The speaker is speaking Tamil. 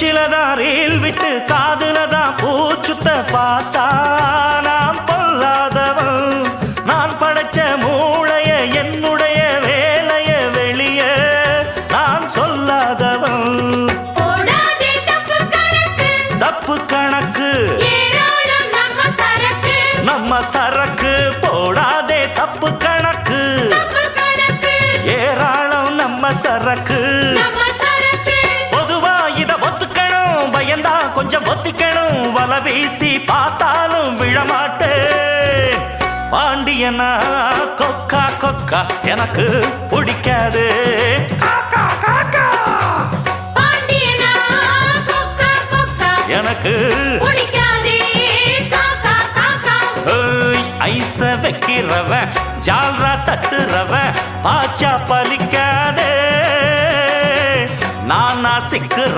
மூச்சிலதான் ரீல் விட்டு காதுலதான் பூச்சுத்த பார்த்தா நான் பொல்லாதவன். நான் படைச்ச மூளைய என்னுடைய வேலைய வெளிய நான் சொல்லாதவன். தப்பு கணக்கு நம்ம சரக்கு போடாதே தப்பு கணக்கு ஏராளம் நம்ம சரக்கு. பொதுவா இத ஒத்துக்கணும் பயந்தா கொஞ்சம் ஒத்திக்கணும் வல வீசி பார்த்தாலும் விழமாட்டேன். பாண்டியனா கொக்கா கொக்கா எனக்கு பிடிக்காது. எனக்கு ஐச வைக்கிறவன் ஜால்ரா தட்டுறவன் பாச்சா பலிக்காதே. நானா சிக்கு